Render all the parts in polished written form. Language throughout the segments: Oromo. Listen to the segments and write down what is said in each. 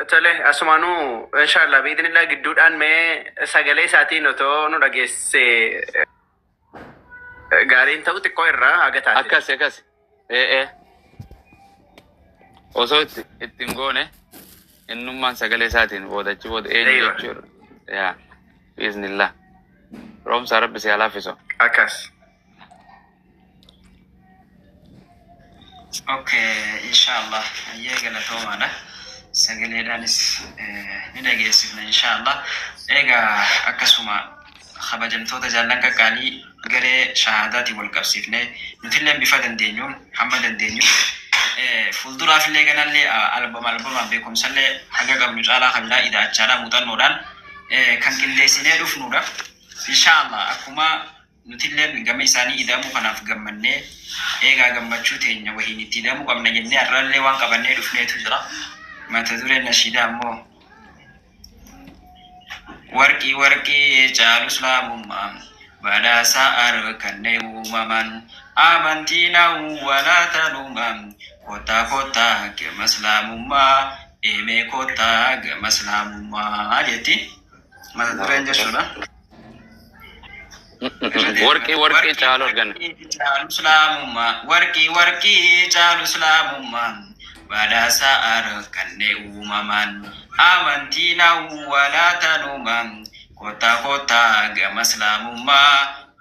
تله أسمانو إن شاء الله بإذن الله قدود أن ما سجلي ساتين وتو نرجس قارين تقول تكويرة أجتها أكاس إيه وصوت التنجونة إنه ما سجلي ساتين وده جود إيه جور يا بإذن الله روم سارب بس يلا فيسو أكاس أوكي إن شاء الله يجعل تومانا سجل دانس ندعي سيفنا إن شاء الله إيجا أكسوما خبجن تودا جالنكا كاني غير شهاداتي والكبسيفنا مثل بفادن دينيون محمد دينيون فولدرا في اللي كان اللي ألبوم بيكم سلة حاجة قبل جالا خبلا إذا أجالا مدان نوران كان كل سنة روف نورا إن شاء الله أكما مثل جميع ساني إذا مو كنا في جمّنة إيجا جمّ شوتين وهي نتيجة مو كم نجنّي أرّلي وان كبرني رفني تجرا ما تدور النشيدة مو وركي جالو سلام بعد سأر كنّه ومن آمنتنا ولا تنوم كوتا كمسلم ما إيمي كوتا كمسلم ما أجتي ما تدور النشيدة ورقي تعالوا جن ورقي تعالوا سلام بعد سأر كنّه ومن آمنتنا ولا تنوم كوتا كمسلم ما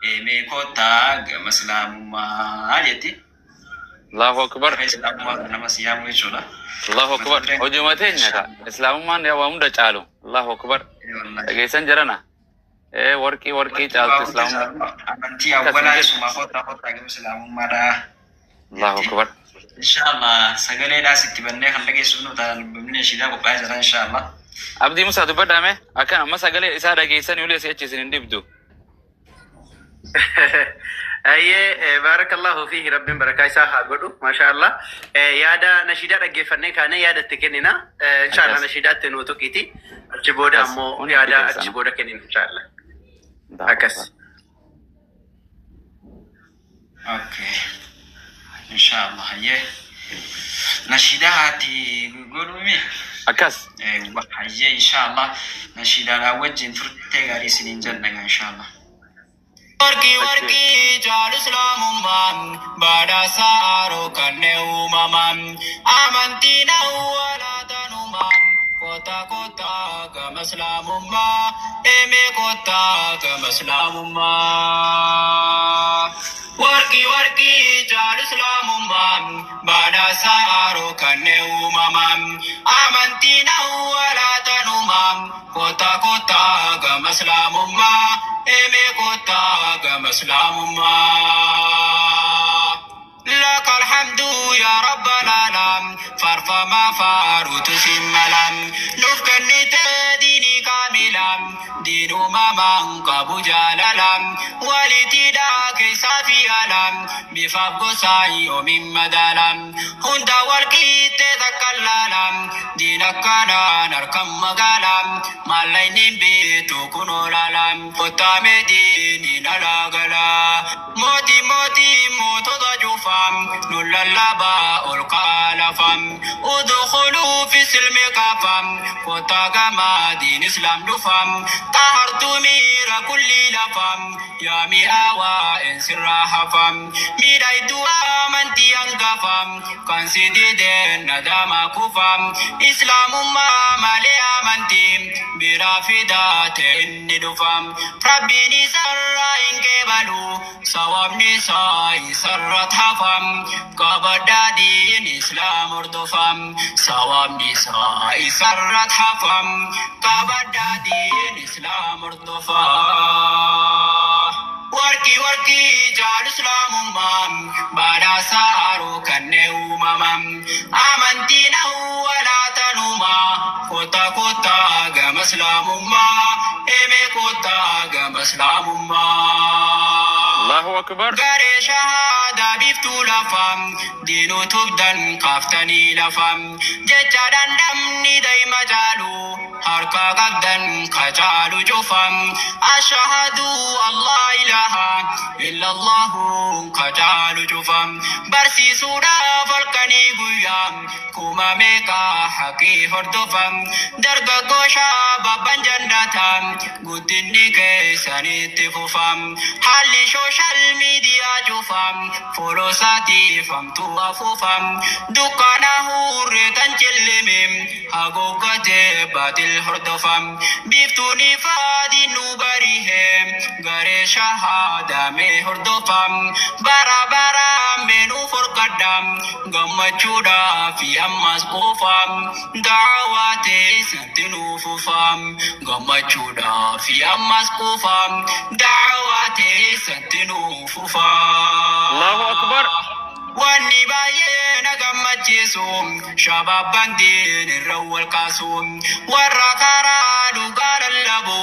إيمي كوتا كمسلم ما أجتي الله أكبر الله أكبر هجومتين نتا إسلام ما نيا وامدا تعالوا الله أكبر جيسان جرنا ورقي تعالوا إسلام أمنتي أولا اسمه كوتا كمسلم ما الله أكبر إن شاء الله سجلي ناس تبني خلنا سنو تان بمن شيدا بقاعد إن شاء الله أبدي مسا تبدأ مه أكان أما سجلي إسارة جيسان يولي سيأتشين دبدو أيه بارك الله فيه رب بركاي ساها قدو ما شاء الله يادا نشيدات أجفني كان يادا تكنينا إن شاء الله نشيدات تنوتو كيتي أتشبودا مو يادا أتشبودا كنين إن شاء الله أكس أوكي إن شاء الله هي نشيداتي قولوا أكس هي إن شاء الله نشيدا لا وجه فرتة غاري سنين جنة إن شاء الله ورقي جال إسلام مام بعد سارو كنّه مام آمنتنا ولا تنوم كوتا كمسلم ما إيمي كوتا كمسلم ما ورقي جال إسلام مام بعد سارو كنّه مام آمنتنا ولا تنوم كوتا كمسلم ما إيمي كوتا كمسلم ما لك الحمد يا رب العالم فارفع ما فاروت سملام نفكني تديني كاملا دين من قبو جلالام ولتداك سافي علام بفاق ساي ومن مدالام هند ورقي تذكلالام دينك كان نركم مقالام مالين بيتو كنو لالام فتام ديني نلاغلا موتي موتو ضجوفام نلالبا القالفام ادخلوا في سلم كافام فتاقما دين اسلام دفام طهرت مير كل لفام يا مئاوى انسر حفام ميرايتو آمنتي انقفام كان سيدين ندام كفام اسلام ما مالي آمنتي برافدات اني دفام ربي نسر انك بلو سواب نساي سرت حفام قبدا دين اسلام اردفام سواب نساي سرت حفام قبدا دين اسلام اردفام ورقي جال اسلام مام بعد سارو كنّه مام آمنتنا ولا تنوما كوتا كمسلم ما إيمي كوتا كمسلم ما الله أكبر غاري شهادة بيفتو لفام دينو تبدن كافتني لفام ججادان دمني داي مجالو harka qabdan kacaalu cufam ashhadu allah ilaha illallahu kacaalu cufam barsiisuudhaaf halkanii guyyaa kuma meeqa haqii hordofam dargaggoo shaababban jannatam guddinni keessanitti fufam haalli sooshaal miidiyaa cufam foloosaatiif hamtuu afuufam dukkaana hurreetan cillimim haguuggate baatil hordofam biiftuuni faadiin nu barihem garee shahaadamee hordofam bara baraan meenuu forqadham gammachuudhaaf ammas quufam daawaa teessatti nuuf ufam gammachuudhaaf ammas quufam daawaa teessatti nuuf ufam. Allahu Akbar. Wanni baay'ee na gammachiisu shabaabban diin irra wal kaasu warra karaa dhugaa lallabu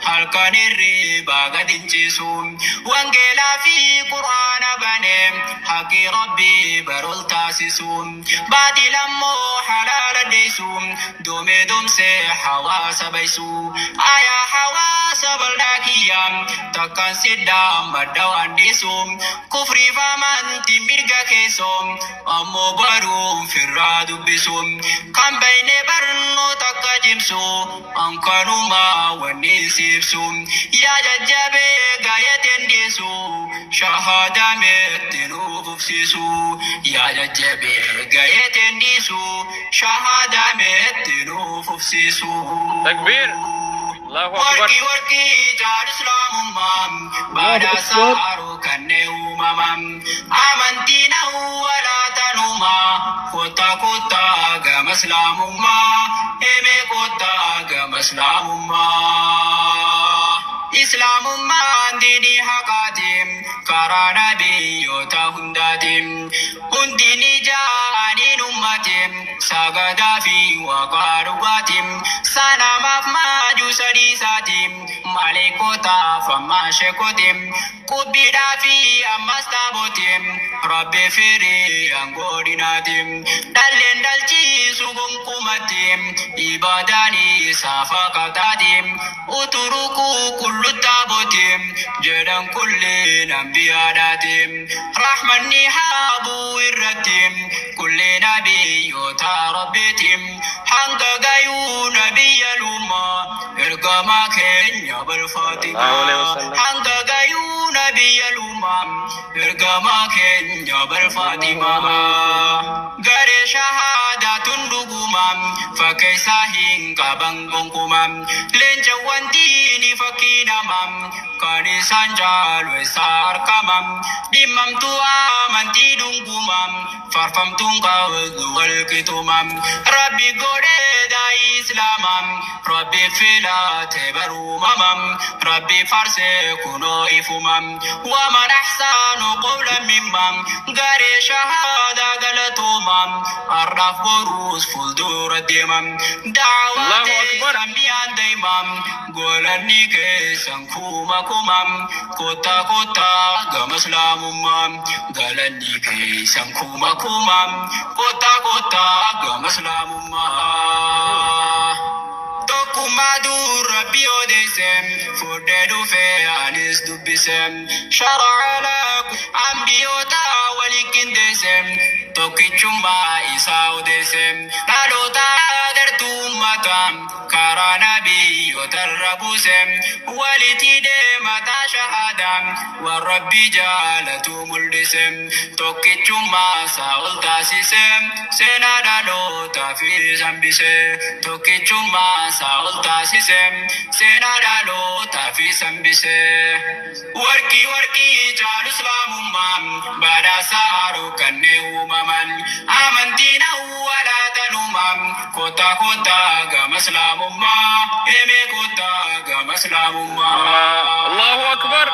halkan hirribaa gad hin ciisu wangeelaa fi qur'aana bane haqii rabbii barol taasisu baatil ammoo halaala deessu doome doomsee hawaasa baysu ayaa hawaasa bal'aa kiyyaa takkaan siddaa madda waan dhiisu kufriif amantii mirga keessoom ammoo baruun firraa dubbisu kan bayne barnoota akka cimsu ankanumaa wanni siibsu yaa jajjabee gaayateen dhiisu shahaadameetti nuuf ufsiisu yaa jajjabee gaayateen dhiisu shahaadameetti nuuf ufsiisu. Takbir. Allahu Akbar. Warki jaar islaamummaa baada saaru kanne uumamam amantiin awwalaa tanumaa kota kota gama islaamummaa eme kota gama islaamummaa islaamummaan diinii haqaatiin karaa nabiyyoota hundaatiin hundini jaaniin ummatiin sagadaa fi waaqaa dhugaatiin sanamaaf maajuu sadiisaatiin maleekotaaf ammaa sheekotiin qubbiidhaa fi ammas taabootiin rabbi firii angoodhinaatiin dhalleen dhalchiisu gonkumattiin ibaadaanii saafa qabdaatiin uturukuu kulluttaabootiin jedhan kulleen ambiyaadhaatiin rahmanni haabuu irrattiin kullee nabiyyoota rabbiitiin hanga gayuu nabiyya lumaa ergamaa keenya balfaatimaa hanga gayuu nabiyya lumaa ergamaa keenya balfaatimaa garee shahaadaatun dhugumaa fakkeessaa hin qaban gonkumaa leencawwan diinii fakkii namaa kan isaan jaalu isaa argamam dhimmamtuu amantii dhungumam farfamtuun qabdu walqixumam rabbi godhee daa'ii islaamam rabbi filaate baruumamam rabbi farsee kunoo ifumam waman ahsaanu qawlan mimmam garee shahaadaa galatuumam arraaf boruus fuuldura deemam daawaa teessan biyaan deemam golanni keessan kuma kumam kota kota gama islaamummaa galanni keessan kuma kumam kota kota gama islaamummaa tokkummaa dur rabbi odeessem fuudhee dhufee anis dubbisem shara'a lakum ambiyoota walii qindeessem tokkichummaa isaa odeessem dhaloota agartuu ummataa karaa nabiyyoota irra buusem walitti deemataa shahaadaan waan rabbi jaalatu mul'isem tokkichummaa isaa ol taasisem seenaa dhalootaa fi sambise tokkichummaa isaa ol taasisem seenaa dhalootaa fi sambise warqii jaalu islaamummaa badhaasa haaruu kanneen uumaman amantiin awwalaa tanumaa kota kota gama islaamummaa eme kota gama islaamummaa. Allahu Akbar.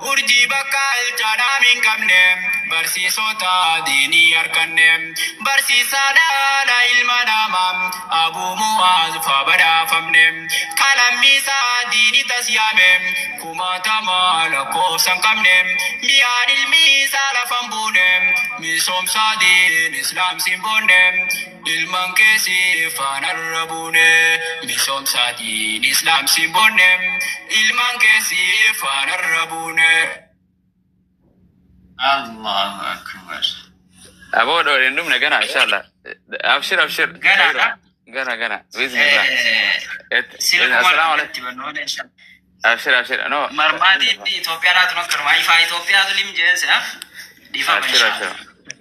urjii bakka ilchaadhaa min qabne barsiisota diinii harkanne barsiisaadhaadha ilma namaa abuu mu'aaz fabadhaafamne kalammiisaa diinii tasyaame kumaatama lakkoofsan qabne miyaan ilmiisaa lafan buune misoomsaa diin islaam simboonne ilman keessi faanarra buune misoomsaa diin islaam simboonne ilman keessi faanarra buune. الله أكبر أبو دور يندم نجنا إن شاء الله أبشر أبشر جنا جنا بإذن الله السلام عليكم أبشر أبشر أنا مرمادي إثيوبيا لا تنكر ما يفا إثيوبيا ظلم جنس ها دفاع أبشر أبشر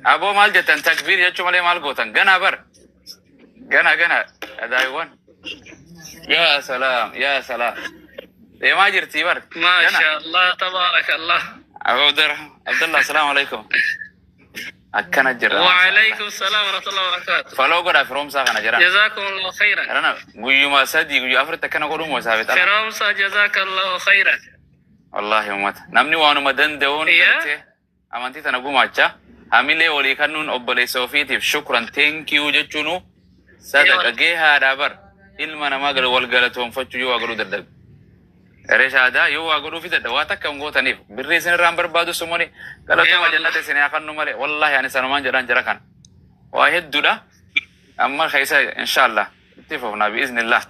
أبو مال جتن تكبير يجوا مالي مال قوتن جنا بر جنا أدايوان يا سلام يا سلام إيه ما جرتي بر ما شاء الله تبارك الله أبو عبد الله السلام عليكم أكنا جرا وعليكم السلام ورحمة الله وبركاته فلو قرأ فروم ساقنا جرا جزاكم الله خيرا أنا قوي ما سدي قوي أفرت كنا قولوا مسافة فروم جزاك الله خيرا والله يومات نمني وانو مدن دون أمانتي تنقوم أجا هميلي ولي كنون أبلي سوفيتي شكرا thank you جتشونو صدق أجيها دابر إلما ما قالوا والقالتهم فتشوا جوا قالوا دردب رشادا يو أقولوا في دواتا كم قوة نيف بالرئيس نرام بادو سموني قالوا تما جنة سنة أخذ نمالي والله يعني سنمان جران جركان واحد دولا أما خيسا إن شاء الله اتفقنا بإذن الله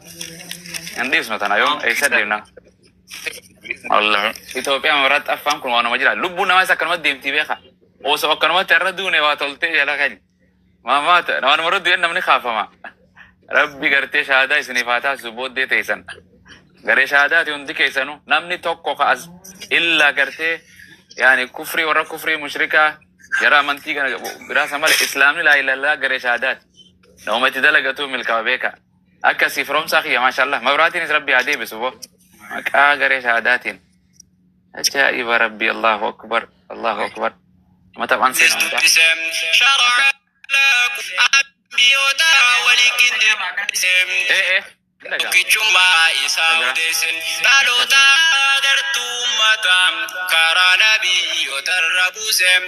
نديس نتنا يوم أيسر لنا الله إثيوبيا مرات أفهم كل وانا مجرى لبنا ما يسكر ما ديم تبيخا وسوا كانوا ما تردونه واتولتي يلا خير ما مات نوان مرد وين نمني خافة ما ربي قرتي شهادة سنفاتها سبوت دي تيسن غري شهادات يوندي كيسانو نمني توقو خاص إلا قرتي يعني كفري ورا كفري مشركة جرى منتيجة براسة مال إسلامي لا إله إلا الله غري شهادات لو ما تدلقتو ملكا بيكا أكا سيفروم ساخية ما شاء الله مبراتين ربي عدي بسبو أكا غري شهاداتين أجائب ربي الله أكبر الله أكبر ما طبعا سينا شرع لك إيه Kichuma isa udesin dalota gartumatam karana biyo tarabusem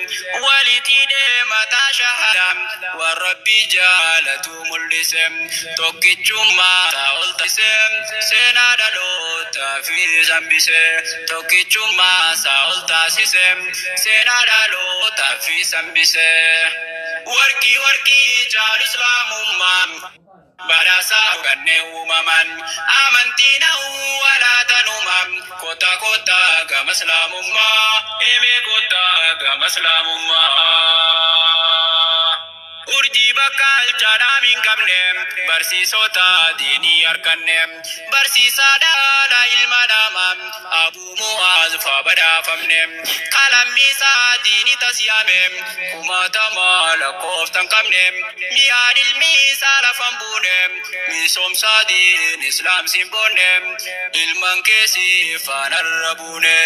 walitide mata shahadam warabbi jalatu mullisem tokichuma saultasem sena dalota fi zambise tokichuma saultasisem sena dalota fi zambise warki jalu islamumam barasa ganne umaman amantina wala tanumam kota ga maslamumma eme kota ga maslamumma urji bakal chadamin kamne barsisota dini arkanne barsisada la ilma namam abu muaz fabada famne kalamisa dini tasyame kumatama la koftan kamne miyad ilmisa la fambune misom sadin islam simbone ilman kesi fanarabune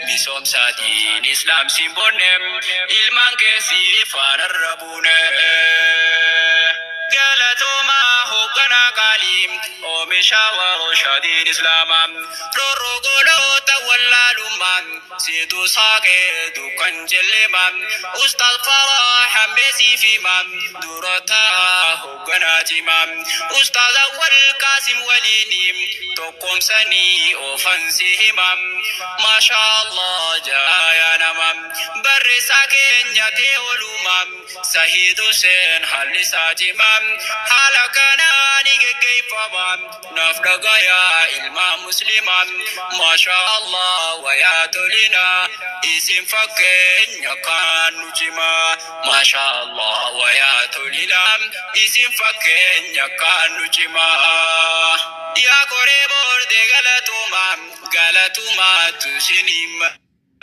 misom sadin islam simbone ilman kesi fanarabune galatoma hogana kalim omishawa shadid islamam rorogolo tawallalumam sidu sake dukan jellemam ustaz farah mesi fimam durata hogana timam ustaz awal kasim walinim tokom sani ofansihimam mashallah jaya namam barre sake nyate olumam sahidu sen halisajimam halakana nigegayfamam nafdagaya ilma muslimam mashallah wayatolina isim fakken yakan nujima mashallah wayatolina isim fakken yakan nujima ya kore borde galatuma tusinim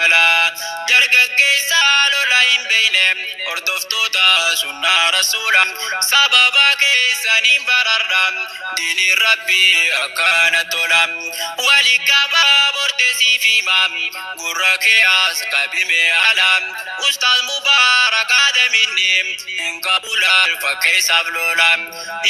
la jargagge salo lain beinem ordoftota sunna rasulam sababa ke sanim barardam dini rabbi akana tolam walikaba borde sifimam gurake as kabime alam ustaz mubarak adaminnim inkabulal fakay sablolam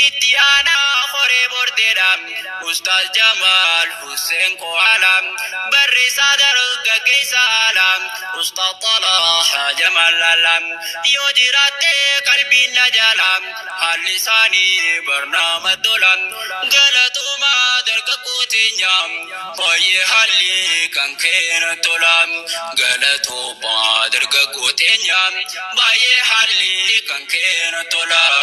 itiana بوري بورديرام أستاذ جمال حسين قوالام بري صدر قيس عالم أستاذ طلحة جمال علام يوجرات قلبي نجالام حلساني برنامج دولام قلتو ما درققوتي نيام باي حلي كان كين تولام قلتو ما درققوتي نيام باي حلي كان كين تولام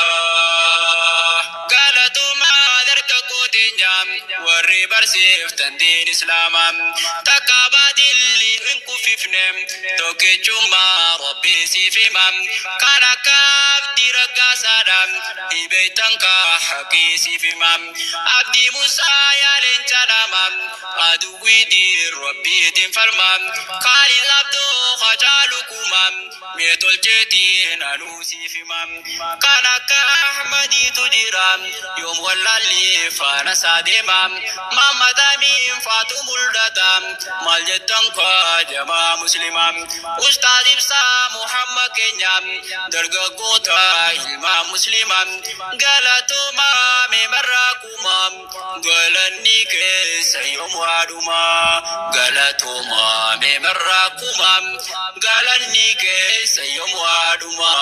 قلتو ما درققوتي نيام وري برسيف تندين إسلامام تقابات اللي انكو فيفنم توكي جمع ربي سيفمام كان كاف دي رقا سادام إبيتان كا حقي سيفمام عبدي موسى يالين جلامام أدوي دي ربي دين فرمام قالي العبدو خجالكمام ميتول جيتين أنو سيفمام كان كا أحمدي تجيرام يوم والالي فانا سادمام ماما دامين فاتو ملدتام مالجتن كا جماعة مسلمام أستاذ إبسا محمد كنيام درجة قوتا إلما مسلمام قالتو ما ممراكمام قالني كيس يوم وادوما قالتو ما ممراكمام قالني كيس يوم وادوما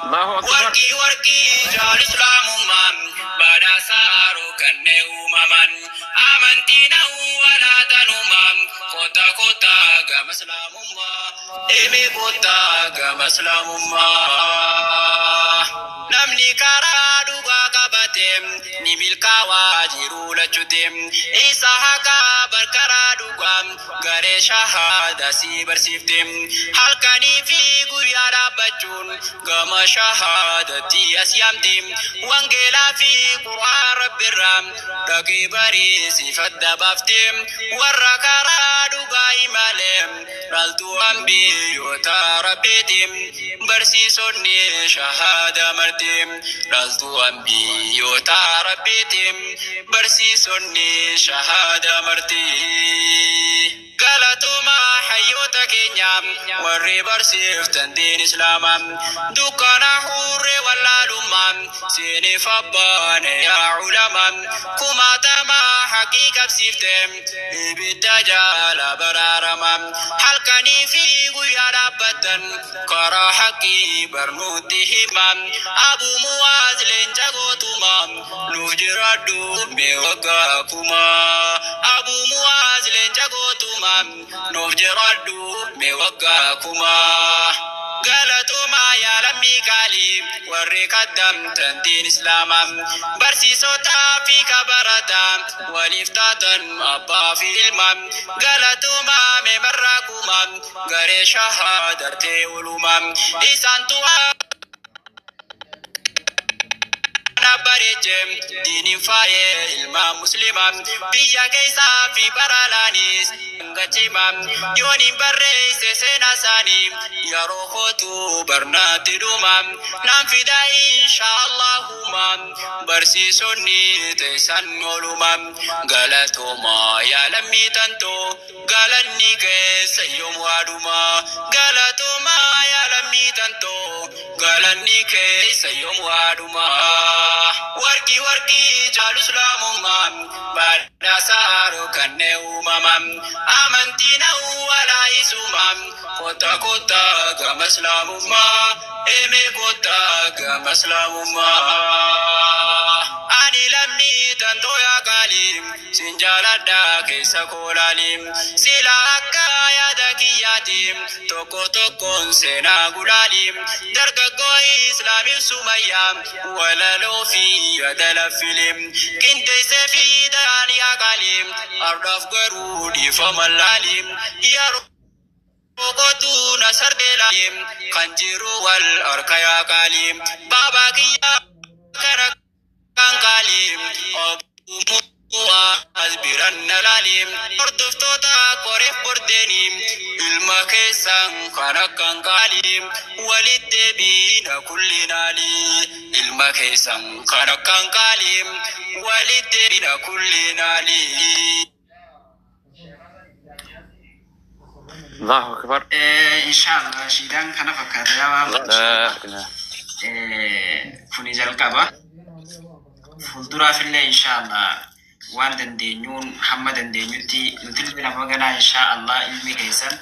الله أكبر ورقي جال إسلام مام بعد سارو كنه مامان أمنتنا ولا تنمام كوتا كوتا قام إسلام ما إمي كوتا قام إسلام ما نمني كارا دوغا كباتم نميل كاوا جيرو لجوتم إيسا حقا بركارا دوغام غري شهادة سيبر سيفتم حلقاني في قويا بجون قام شهادتي أسيامتم وانجلا في قرآن رب الرام رقي بري صفت دبافتم ورقارا دوغا إمالم رالتو أنبي يوتا ربيتم برسي سني شهادة مرتم رالتو أنبي يوتا ربيتم برسي سني شهادة مرتم قالتو ما حيوتا كينيام وري برسيف تندين إسلامام دوكانا حور ولا لمام سيني فبان يا علمام كما تما حقيقة بسيفتم بالدجال برارمام حلقاني في قويا ربطن كرا حقي برنوتي همام أبو مواز لنجاقو تمام نجردو ميوغاكما أبو مواز لنجاقو تمام نجردو ميوغاكما قالتو ما يا لمي قالي وري قدم تنتين إسلامام برسي صوتا في كبرتا ولفتاتا أبا في المام قالتو ما ممراكمام غري شهادرتي علومام إسان توها بريجم دين فاي ilma muslimam biya keessa fi baralaanis ngachimam yooni barreesse seenaa isaanii yeroo kootu barnaatti dhumam naan fida inshaallahu barsiisonni teessan oolumam galatooma yaa lammii tantoo galanni keessa yoom waaduma galatooma yaa lammii tantoo galanni keessa yoom waaduma warki warki jaalu islaamummaan baadhaa saaroo kanneen uumamam amantiin awwaalaa isumam kota kota gama islaamummaa eme kota gama islaamummaa ani lammii tantoo yaa qaalim sin jaaladhaa keessa koolaalim sila akka yaada kiyyaatim tokko tokkoon seenaa gulaalim dargaggoo islaamiif sumayyaam walaloo fi yadala filim qindeessee fi dayaan yaa qaalim ardaaf garuu dhiifaman laalim yeroo kokotu nasar beelaalim kan jiru wal harka yaa qaalim baabaa kiyyaa kana kan qaalim asbiran nalalim hordoftota koreef bordenim ilma keessan kan akkan qaalim walitti biina kullinaali ilma keessan kan akkan qaalim walitti biina kullinaali. Allahu akbar. Inshallah shidan kana fakkaata yaa waan kuni jalqaba fuulduraafillee inshaallah waan dandeenyuun hamma dandeenyutti nuti nama ganaa inshaallah ilmi keessan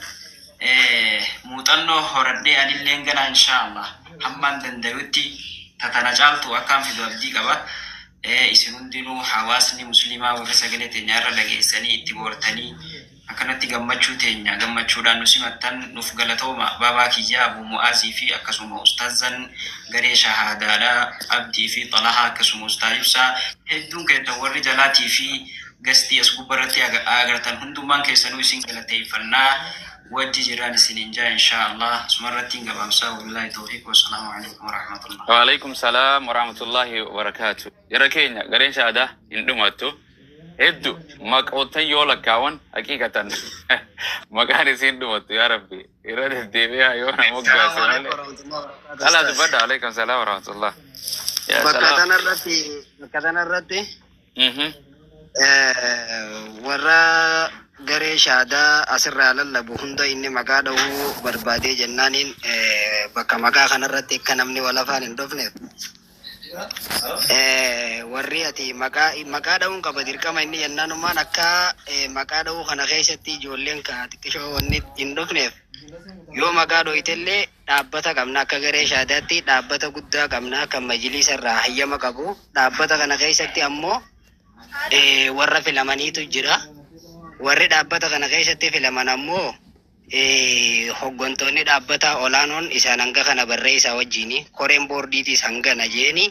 muuxannoo horadhee anilleen ganaa inshaallah hammaan dandayutti tatana caaltu akkaan fidu abdii qaba. Isin hundinuu hawaasni musliimaa warra sagalee teenya irra dhageessanii itti boortanii akkanatti gammachuu teenya gammachuudhaan nu simattan nuuf galatooma. Baabaa kiyyaa Abuu Mu'aazii fi akkasuma ustaazan garee shahaadaadhaa Abdii fi Xalahaa akkasuma ustaayibsaa hedduun keessan warri jalaatii fi gastii as gubbarratti agartan hundummaan keessanuu isin galateeffannaa wajji jiraan isiniin jaa inshaallah. Sumarrattiin gabaabsaa wallaahi tawfiiq wassalaamu alaikum warahmatullah. Waalaikum salaam warahmatullahi wabarakatuh. Jara keenya gareen shahaadaa hin dhumattu. Heddu maqootan yoo lakkaawan haqiiqatan maqaan isiin dhumattu yaa rabbi irra deddeebi'aa yoo nama moggaase malee. Alaa dubbadha. Waalaikum salaam warahmatullah. Bakka tanarratti warra garee shahaadaa asirraa lallabu hunda inni maqaa dhahuu barbaadee jennaaniin bakka maqaa kanarratti akka namni wal afaan hin dhofneef warri ati maqaa dhahuun qaba dirqama inni jennaanumaan akka maqaa dhahuu kana keessatti ijoolleen ka xiqqishoo wanni hin dhufneef yoo maqaa dhoyitellee dhaabbata qabna akka garee shahaadaatti dhaabbata guddaa qabna kan majlisa irraa hayyama qabu. Dhaabbata kana keessatti ammoo warra filamaniitu jira. Warri dhaabbata kana keessatti filaman ammoo hoggantoonni dhaabbata olaanoon isaan hanga kana barreessaa wajjini koreen boordiitis hangana jeeni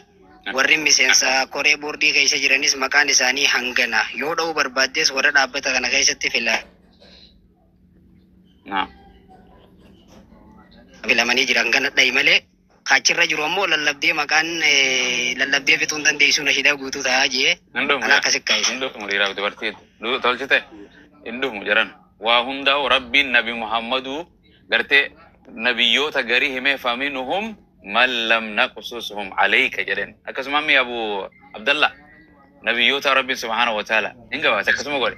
warri miseensa koree boordii keessa jiranis maqaan isaanii hangana yoo dha'uu barbaaddes warra dhaabbata kana keessatti filamanii jiran kana dha'i malee kaachirra jiru ammoo lallabdee maqaan lallabdee fixuun dandeessu nashidaa guutuu ta'aa jee ana akkasi kaayisa. Muriiraaf dubartii tolchite hindumu jiran waa hundaa'u rabbiin nabi Muhammadu gartee nabiyyoota garii himee faminuhum man lam naqsusuhum alayka jedhen akkasuma mi Abu Abdallah nabiyyoota rabbiin subhanahu wa ta'ala hin gabaase akkasuma godhe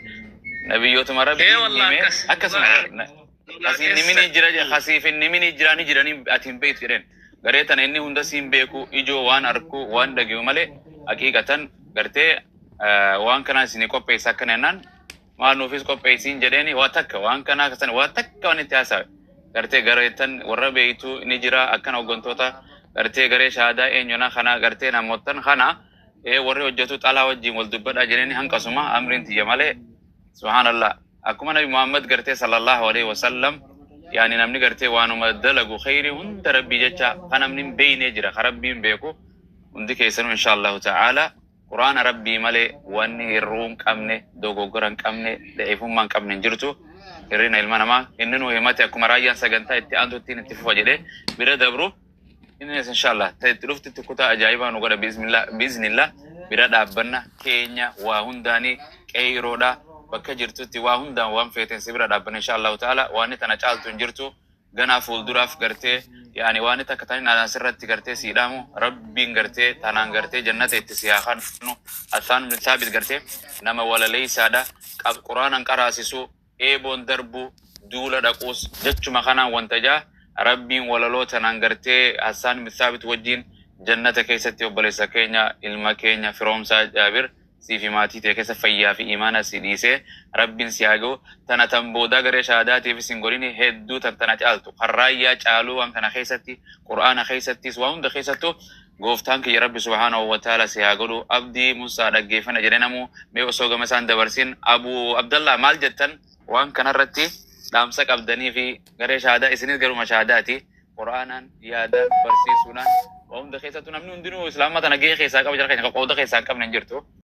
nabiyyootuma rabbiin himee akkasuma asiin nimini jira khasiifin nimini jiranii jiranii atiin beektu jedhen garee tana inni hunda siin beeku ijoo waan arku waan dhageeyu malee haqiiqatan gartee waan kana isin qopheessa akkana jennaan maan nuufis qopheessiin jedheeni waa takka waan kana kasan waa takka waan itti haasawe gartee gareetan warra beeytu ni jira akkana hoggantoota gartee garee shahaadaa eenyona kana gartee namootan kana warri hojjetu xalaa wajjin wal dubbadha jedheeni hanqasuma amriin tiyya malee subhaanallah akkuma nabi Muhammad gartee sallallahu alaihi wasallam yani namni gartee waanuma dalagu khayri hunda rabbii jecha kanamni beeyne jira rabbiin beeku hundi keessanu inshallah ta'ala Qur'aan rabbii malee wanni hirruun qabne dogoggoran qabne da'ifummaan qabne jirtu hirrina ilma namaa inni nu himate akkuma raayyaan sagantaa itti aantutti itti fufa jedhee bira dabru innis inshallah ta'etti dhufti kutaa ajaa'ibaa nu godha biiznillah bira dhaabbanna keenya waa hundaanii qeeyiroodha bakka jirtutti waa hundaan waan feeten si bira dhaabbanna inshallah ta'ala waan tana caaltu hin jirtu ganaa fuulduraaf gartee yani waan takka tani asirratti gartee siidhamu rabbiin gartee tanaan gartee jannata itti siyaakan nu asaan min saabit gartee nama walaleysaadha quraanan qaraasisu eeboon darbu duula dhaquus jechuma kanaan wanta jaa rabbiin walaloo tanaan gartee asaan min saabit wajjin jannata keessatti obboleessa keenya ilma keenya firoomsaa Jaabir siifi maatii ta'e keessa fayyaa fi imaana si dhiisee rabbiin si haaga'u tana tan boodaa garee shahaadaatiif isin godhini hedduu tana caaltu harraayyaa caaluu waan kana keessatti qur'aana keessattis waa hunda keessattu gooftaan kiyya rabbi subhaanahu wa ta'ala si haa godhu abdii Musaa dhaggeeffana jedhe namu mee osoo gama isaan dabarsin Abu Abdallah maal jettan waan kanarratti dhaamsa qabdanii fi garee shahaadaa isinis garuma shahaadaati qur'aanaan yaada barsiisuudhaan waa hunda keessattu namni hundinuu islaama tana gahee keessaa qaba jira keenya qooda keessaa hin qabne hin jirtu